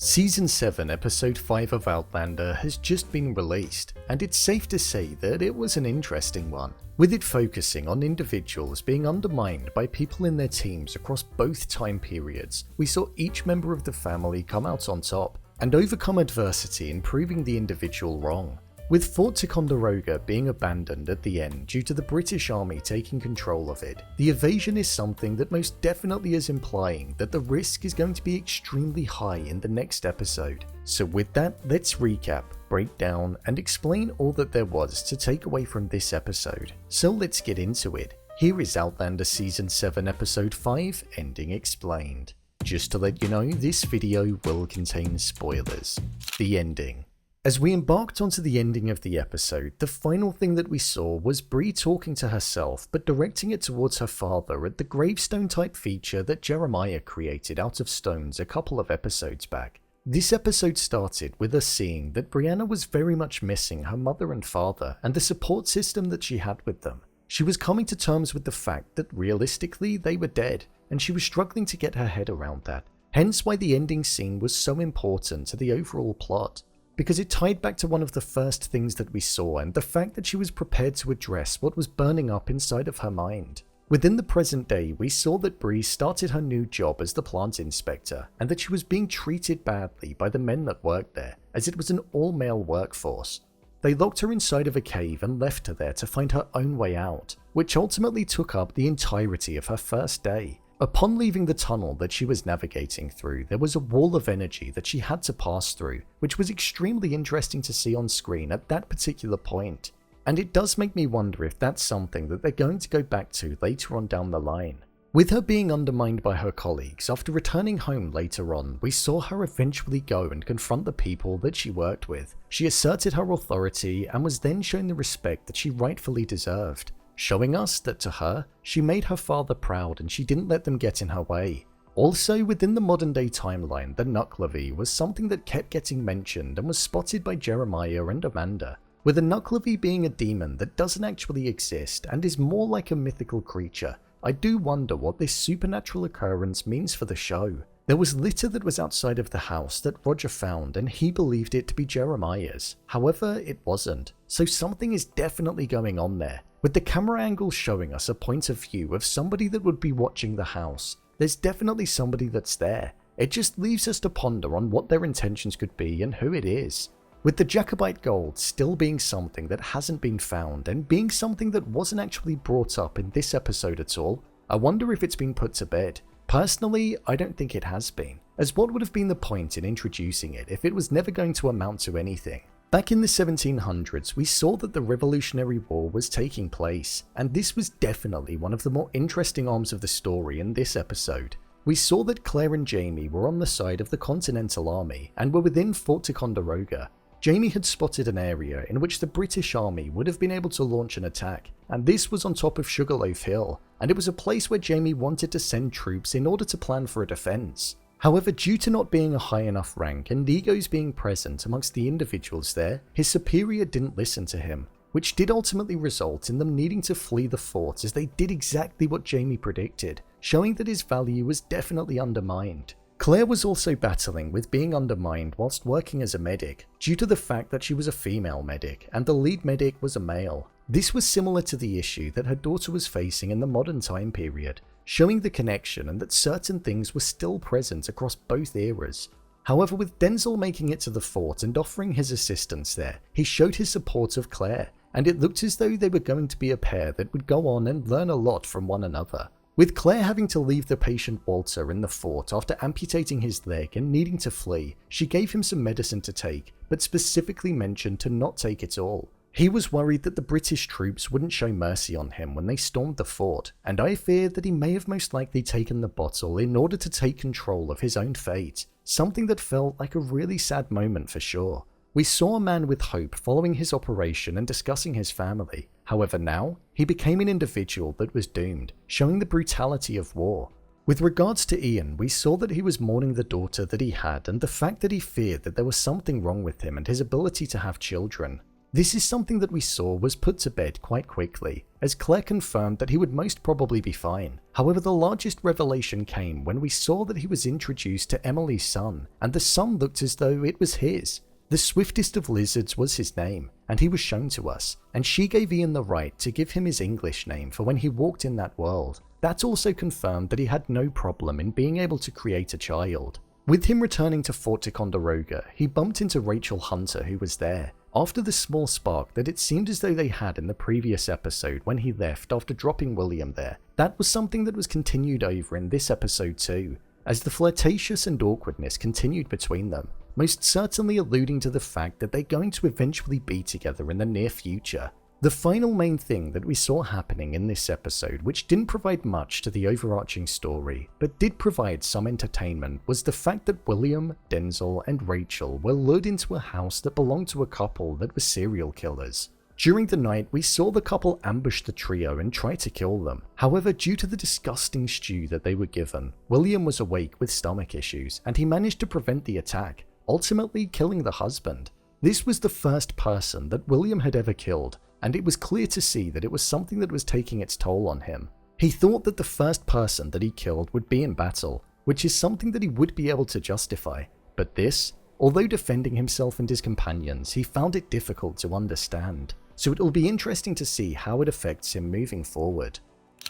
Season 7 Episode 5 of Outlander has just been released, and it's safe to say that it was an interesting one, with it focusing on individuals being undermined by people in their teams across both time periods. We saw each member of the family come out on top, and overcome adversity in proving the individual wrong. With Fort Ticonderoga being abandoned at the end due to the British Army taking control of it, the evasion is something that most definitely is implying that the risk is going to be extremely high in the next episode. So with that, let's recap, break down, and explain all that there was to take away from this episode. So let's get into it. Here is Outlander Season 7 Episode 5 Ending Explained. Just to let you know, this video will contain spoilers. The ending. As we embarked onto the ending of the episode, the final thing that we saw was Bree talking to herself but directing it towards her father at the gravestone type feature that Jeremiah created out of stones a couple of episodes back. This episode started with us seeing that Brianna was very much missing her mother and father and the support system that she had with them. She was coming to terms with the fact that realistically they were dead, and she was struggling to get her head around that. Hence why the ending scene was so important to the overall plot, because it tied back to one of the first things that we saw and the fact that she was prepared to address what was burning up inside of her mind. Within the present day, we saw that Bree started her new job as the plant inspector and that she was being treated badly by the men that worked there, as it was an all-male workforce. They locked her inside of a cave and left her there to find her own way out, which ultimately took up the entirety of her first day. Upon leaving the tunnel that she was navigating through, there was a wall of energy that she had to pass through, which was extremely interesting to see on screen at that particular point. And it does make me wonder if that's something that they're going to go back to later on down the line. With her being undermined by her colleagues, after returning home later on, we saw her eventually go and confront the people that she worked with. She asserted her authority and was then shown the respect that she rightfully deserved, showing us that to her, she made her father proud and she didn't let them get in her way. Also, within the modern day timeline, the Nuclevi was something that kept getting mentioned and was spotted by Jeremiah and Amanda, with a Nuclevi being a demon that doesn't actually exist and is more like a mythical creature. I do wonder what this supernatural occurrence means for the show. There was litter that was outside of the house that Roger found and he believed it to be Jeremiah's. However, it wasn't, so something is definitely going on there. With the camera angle showing us a point of view of somebody that would be watching the house, there's definitely somebody that's there. It just leaves us to ponder on what their intentions could be and who it is. With the Jacobite gold still being something that hasn't been found and being something that wasn't actually brought up in this episode at all, I wonder if it's been put to bed. Personally, I don't think it has been, as what would have been the point in introducing it if it was never going to amount to anything? Back in the 1700s, we saw that the Revolutionary War was taking place, and this was definitely one of the more interesting arms of the story in this episode. We saw that Claire and Jamie were on the side of the Continental Army and were within Fort Ticonderoga. Jamie had spotted an area in which the British Army would have been able to launch an attack, and this was on top of Sugarloaf Hill, and it was a place where Jamie wanted to send troops in order to plan for a defense. However, due to not being a high enough rank and egos being present amongst the individuals there, his superior didn't listen to him, which did ultimately result in them needing to flee the fort, as they did exactly what Jamie predicted, showing that his value was definitely undermined. Claire was also battling with being undermined whilst working as a medic, due to the fact that she was a female medic and the lead medic was a male. This was similar to the issue that her daughter was facing in the modern time period, showing the connection and that certain things were still present across both eras. However, with Denzel making it to the fort and offering his assistance there, he showed his support of Claire, and it looked as though they were going to be a pair that would go on and learn a lot from one another. With Claire having to leave the patient Walter in the fort after amputating his leg and needing to flee, she gave him some medicine to take, but specifically mentioned to not take it all. He was worried that the British troops wouldn't show mercy on him when they stormed the fort, and I feared that he may have most likely taken the bottle in order to take control of his own fate, something that felt like a really sad moment for sure. We saw a man with hope following his operation and discussing his family. However, now, he became an individual that was doomed, showing the brutality of war. With regards to Ian, we saw that he was mourning the daughter that he had and the fact that he feared that there was something wrong with him and his ability to have children. This is something that we saw was put to bed quite quickly, as Claire confirmed that he would most probably be fine. However, the largest revelation came when we saw that he was introduced to Emily's son, and the son looked as though it was his. The swiftest of lizards was his name, and he was shown to us, and she gave Ian the right to give him his English name for when he walked in that world. That also confirmed that he had no problem in being able to create a child. With him returning to Fort Ticonderoga, he bumped into Rachel Hunter, who was there. After the small spark that it seemed as though they had in the previous episode when he left after dropping William there, that was something that was continued over in this episode too, as the flirtatious and awkwardness continued between them, most certainly alluding to the fact that they're going to eventually be together in the near future. The final main thing that we saw happening in this episode, which didn't provide much to the overarching story, but did provide some entertainment, was the fact that William, Denzel, and Rachel were lured into a house that belonged to a couple that were serial killers. During the night, we saw the couple ambush the trio and try to kill them. However, due to the disgusting stew that they were given, William was awake with stomach issues, and he managed to prevent the attack, ultimately killing the husband. This was the first person that William had ever killed, and it was clear to see that it was something that was taking its toll on him. He thought that the first person that he killed would be in battle, which is something that he would be able to justify. But this, although defending himself and his companions, he found it difficult to understand. So it will be interesting to see how it affects him moving forward.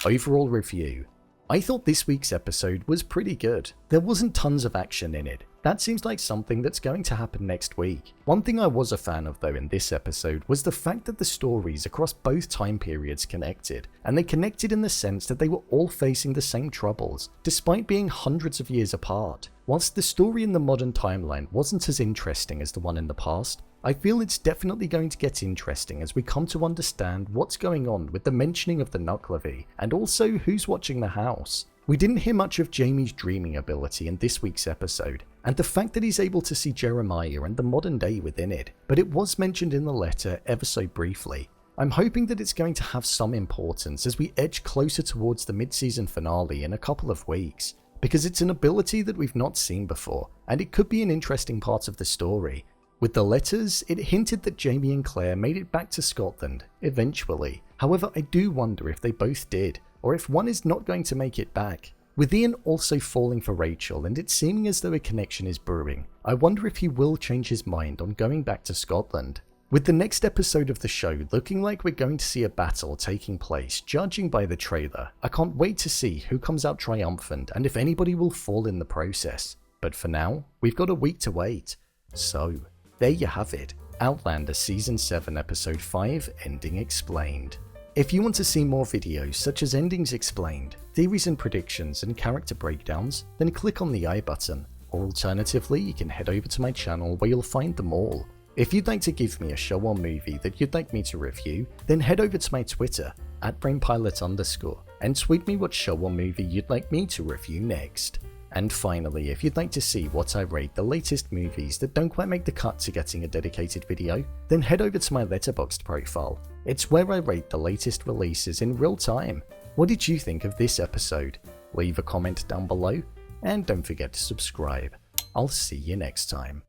Overall review. I thought this week's episode was pretty good. There wasn't tons of action in it. That seems like something that's going to happen next week. One thing I was a fan of though in this episode was the fact that the stories across both time periods connected, and they connected in the sense that they were all facing the same troubles, despite being hundreds of years apart. Whilst the story in the modern timeline wasn't as interesting as the one in the past, I feel it's definitely going to get interesting as we come to understand what's going on with the mentioning of the Nuclevi, and also who's watching the house. We didn't hear much of Jamie's dreaming ability in this week's episode, and the fact that he's able to see Jeremiah and the modern day within it, but it was mentioned in the letter ever so briefly. I'm hoping that it's going to have some importance as we edge closer towards the mid-season finale in a couple of weeks, because it's an ability that we've not seen before, and it could be an interesting part of the story. With the letters, it hinted that Jamie and Claire made it back to Scotland, eventually. However, I do wonder if they both did, or if one is not going to make it back. With Ian also falling for Rachel and it seeming as though a connection is brewing, I wonder if he will change his mind on going back to Scotland. With the next episode of the show looking like we're going to see a battle taking place, judging by the trailer, I can't wait to see who comes out triumphant and if anybody will fall in the process. But for now, we've got a week to wait. So, there you have it, Outlander Season 7 Episode 5 Ending Explained. If you want to see more videos such as Endings Explained, theories and predictions and character breakdowns, then click on the I button, or alternatively you can head over to my channel where you'll find them all. If you'd like to give me a show or movie that you'd like me to review, then head over to my Twitter, @BrainPilot_, and tweet me what show or movie you'd like me to review next. And finally, if you'd like to see what I rate the latest movies that don't quite make the cut to getting a dedicated video, then head over to my Letterboxd profile. It's where I rate the latest releases in real time. What did you think of this episode? Leave a comment down below, and don't forget to subscribe. I'll see you next time.